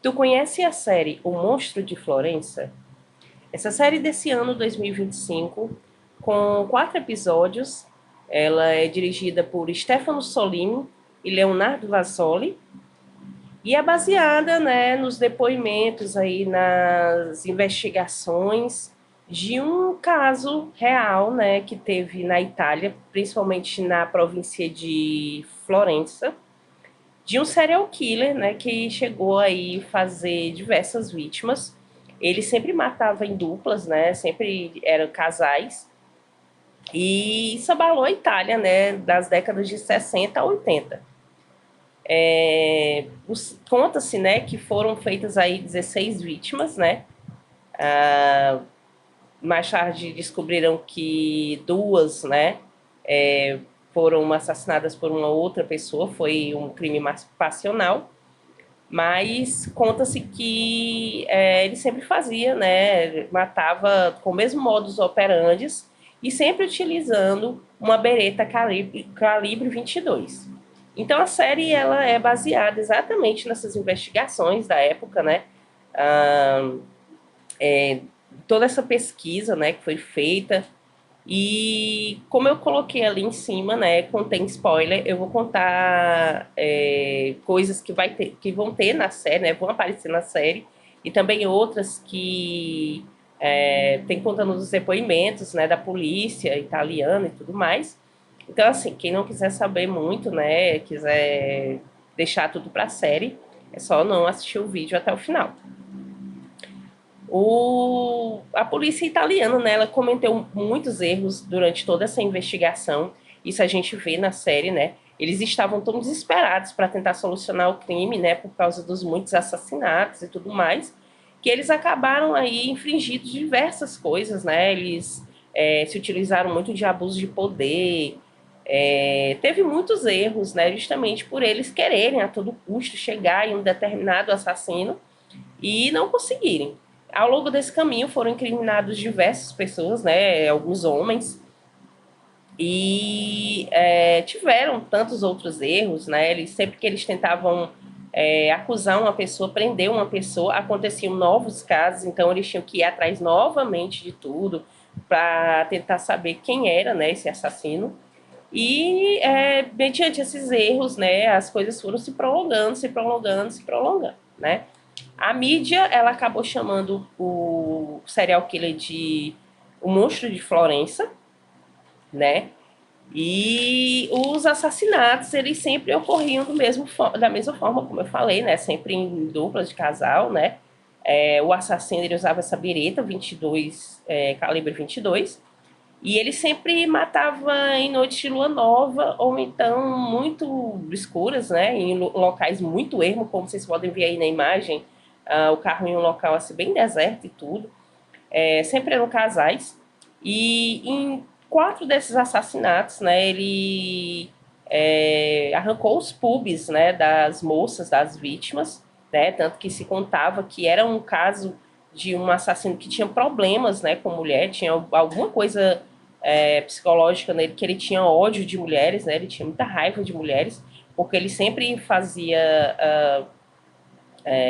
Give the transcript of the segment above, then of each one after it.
Tu conhece a série O Monstro de Florença? Essa série desse ano, 2025, com 4 episódios, ela é dirigida por Stefano Sollimi e Leonardo Vasoli e é baseada, né, nos depoimentos aí, nas investigações de um caso real, né, que teve na Itália, principalmente na província de Florença, de um serial killer, né, que chegou aí fazer diversas vítimas. Ele sempre matava em duplas, né, sempre eram casais. E isso abalou a Itália, né, das décadas de 60 a 80. Conta-se, né, que foram feitas aí 16 vítimas, né. Mais tarde descobriram que duas, né, foram assassinadas por uma outra pessoa, foi um crime passional. Mas conta-se que ele sempre fazia, né, matava com o mesmo modus operandi e sempre utilizando uma beretta calibre 22. Então a série ela é baseada exatamente nessas investigações da época, né? Ah, toda essa pesquisa, né, que foi feita. E como eu coloquei ali em cima, né, contém spoiler, eu vou contar coisas que vão ter na série, né, vão aparecer na série, e também outras que tem contando os depoimentos, né, da polícia italiana e tudo mais. Então, assim, quem não quiser saber muito, né, quiser deixar tudo para a série, é só não assistir o vídeo até o final. A polícia italiana, né, ela cometeu muitos erros durante toda essa investigação. Isso a gente vê na série, né? Eles estavam tão desesperados para tentar solucionar o crime, né, por causa dos muitos assassinatos e tudo mais, que eles acabaram aí infringindo diversas coisas, né? Eles se utilizaram muito de abuso de poder. Teve muitos erros, né, justamente por eles quererem a todo custo chegar em um determinado assassino e não conseguirem. Ao longo desse caminho foram incriminados diversas pessoas, né, alguns homens, e tiveram tantos outros erros, né, sempre que eles tentavam acusar uma pessoa, prender uma pessoa, aconteciam novos casos, então eles tinham que ir atrás novamente de tudo para tentar saber quem era, né, esse assassino. E mediante esses erros, né, as coisas foram se prolongando, se prolongando, se prolongando, né? A mídia, ela acabou chamando o serial killer de o monstro de Florença, né? E os assassinatos, eles sempre ocorriam da mesma forma, como eu falei, né? Sempre em duplas de casal, né? O assassino, ele usava essa beretta 22, calibre 22, e ele sempre matava em noites de lua nova, ou então muito escuras, né? Em locais muito ermos, como vocês podem ver aí na imagem, o carro em um local assim, bem deserto e tudo. Sempre eram casais. E em 4 desses assassinatos, né, ele arrancou os pubs, né, das moças, das vítimas, né? Tanto que se contava que era um caso de um assassino que tinha problemas, né, com mulher, tinha alguma coisa psicológica nele, que ele tinha ódio de mulheres, né? Ele tinha muita raiva de mulheres, porque ele sempre fazia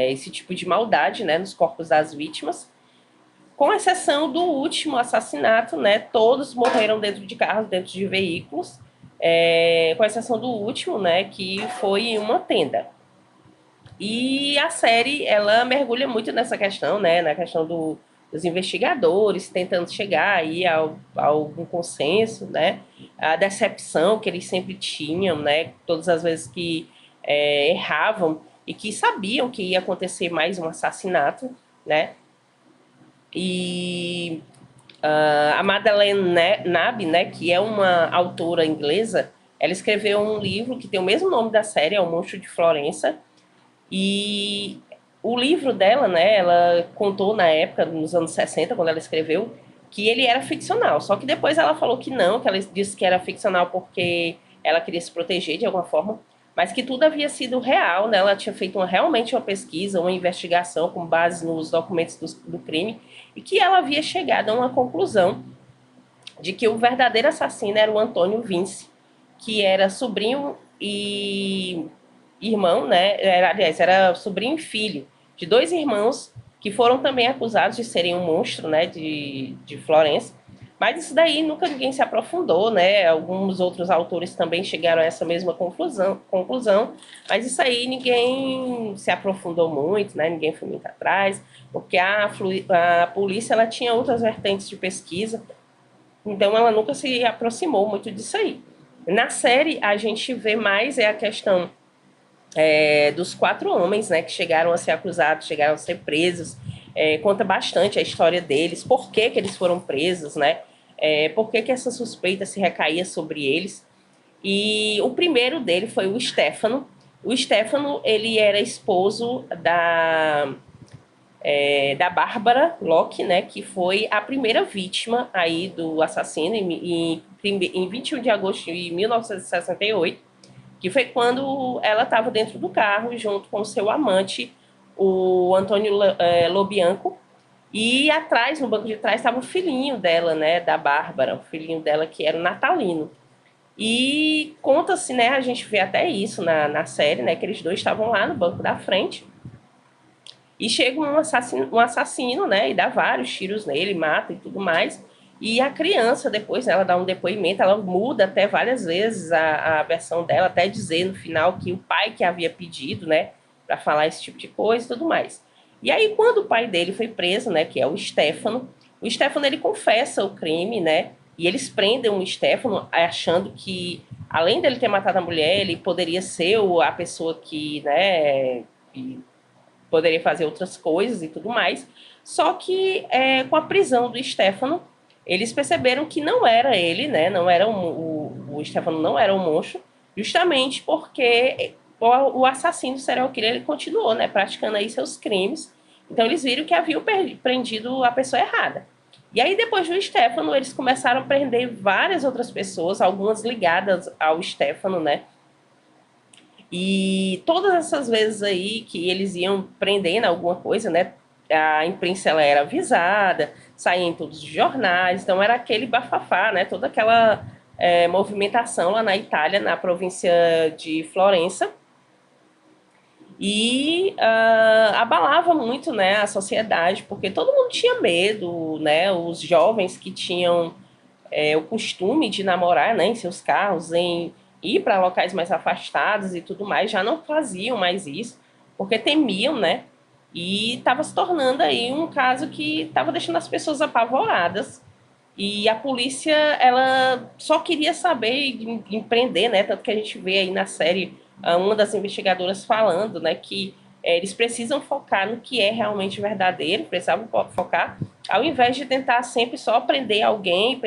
esse tipo de maldade, né, nos corpos das vítimas. Com exceção do último assassinato, né, todos morreram dentro de carros, dentro de veículos, com exceção do último, né, que foi em uma tenda. E a série, ela mergulha muito nessa questão, né, na questão dos investigadores tentando chegar aí a algum consenso, né, a decepção que eles sempre tinham, né, todas as vezes que erravam e que sabiam que ia acontecer mais um assassinato, né. E a Madeleine Nabb, né, que é uma autora inglesa, ela escreveu um livro que tem o mesmo nome da série, é O Monstro de Florença. E o livro dela, né, ela contou na época, nos anos 60, quando ela escreveu, que ele era ficcional. Só que depois ela falou que não, que ela disse que era ficcional porque ela queria se proteger de alguma forma, mas que tudo havia sido real, né? Ela tinha feito realmente uma pesquisa, uma investigação com base nos documentos do crime, e que ela havia chegado a uma conclusão de que o verdadeiro assassino era o Antônio Vince, que era sobrinho e irmão, né? Aliás, era sobrinho e filho de dois irmãos que foram também acusados de serem um monstro, né, de Florença. Mas isso daí nunca ninguém se aprofundou, né? Alguns outros autores também chegaram a essa mesma conclusão, mas isso aí ninguém se aprofundou muito, né? Ninguém foi muito atrás, porque a polícia ela tinha outras vertentes de pesquisa, então ela nunca se aproximou muito disso aí. Na série a gente vê mais a questão dos 4 homens, né, que chegaram a ser acusados, chegaram a ser presos. Conta bastante a história deles, por que eles foram presos, né? Por que essa suspeita se recaía sobre eles. E o primeiro dele foi o Stefano. O Stefano, ele era esposo da Bárbara Locke, né, que foi a primeira vítima aí do assassino em 21 de agosto de 1968, que foi quando ela estava dentro do carro junto com o seu amante, o Antônio Lobianco, e atrás, no banco de trás, estava o filhinho dela, né, da Bárbara, o filhinho dela que era o Natalino. E conta-se, né, a gente vê até isso na série, né, que eles dois estavam lá no banco da frente, e chega um assassino, né, e dá vários tiros nele, mata e tudo mais. E a criança, depois, né, ela dá um depoimento, ela muda até várias vezes a versão dela, até dizer no final que o pai que havia pedido, né, para falar esse tipo de coisa e tudo mais. E aí, quando o pai dele foi preso, né, que é o Stefano ele confessa o crime, né, e eles prendem o Stefano achando que, além dele ter matado a mulher, ele poderia ser a pessoa que, né, que poderia fazer outras coisas e tudo mais. Só que com a prisão do Stefano, eles perceberam que não era ele, né? Não era o Stefano não era um monstro, justamente porque o assassino serial killer ele continuou, né, praticando aí seus crimes. Então eles viram que haviam prendido a pessoa errada. E aí depois do Stefano, eles começaram a prender várias outras pessoas, algumas ligadas ao Stefano, né? E todas essas vezes aí que eles iam prendendo alguma coisa, né? A imprensa ela era avisada, saía em todos os jornais, então era aquele bafafá, né? Toda aquela movimentação lá na Itália, na província de Florença. E abalava muito, né, a sociedade, porque todo mundo tinha medo, né? Os jovens que tinham o costume de namorar, né, em seus carros, em ir para locais mais afastados e tudo mais, já não faziam mais isso, porque temiam, né? E estava se tornando aí um caso que estava deixando as pessoas apavoradas. E a polícia, ela só queria saber em prender, né? Tanto que a gente vê aí na série uma das investigadoras falando, né, que eles precisam focar no que é realmente verdadeiro, precisavam focar, ao invés de tentar sempre só prender alguém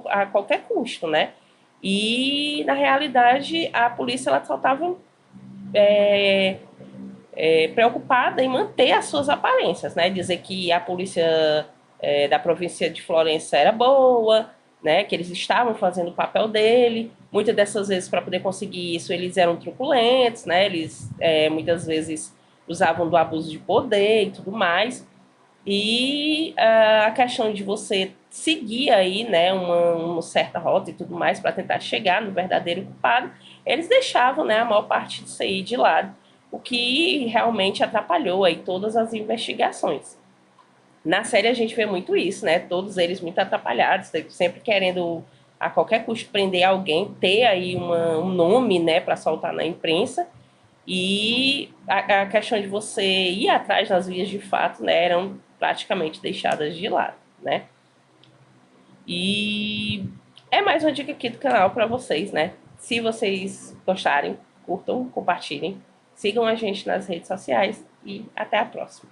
a qualquer custo, né? E, na realidade, a polícia ela só estava preocupada em manter as suas aparências, né? Dizer que a polícia da província de Florença era boa, né? Que eles estavam fazendo o papel dele. Muitas dessas vezes, para poder conseguir isso, eles eram truculentos, né? Eles muitas vezes usavam do abuso de poder e tudo mais. E a questão de você seguir aí, né, uma certa rota e tudo mais para tentar chegar no verdadeiro culpado, eles deixavam, né, a maior parte disso aí de lado, o que realmente atrapalhou aí todas as investigações. Na série a gente vê muito isso, né, todos eles muito atrapalhados, sempre querendo a qualquer custo prender alguém, ter aí um nome, né, para soltar na imprensa. E a questão de você ir atrás nas vias de fato, né, eram praticamente deixadas de lado, né? E é mais uma dica aqui do canal para vocês, né? Se vocês gostarem, curtam, compartilhem, sigam a gente nas redes sociais e até a próxima.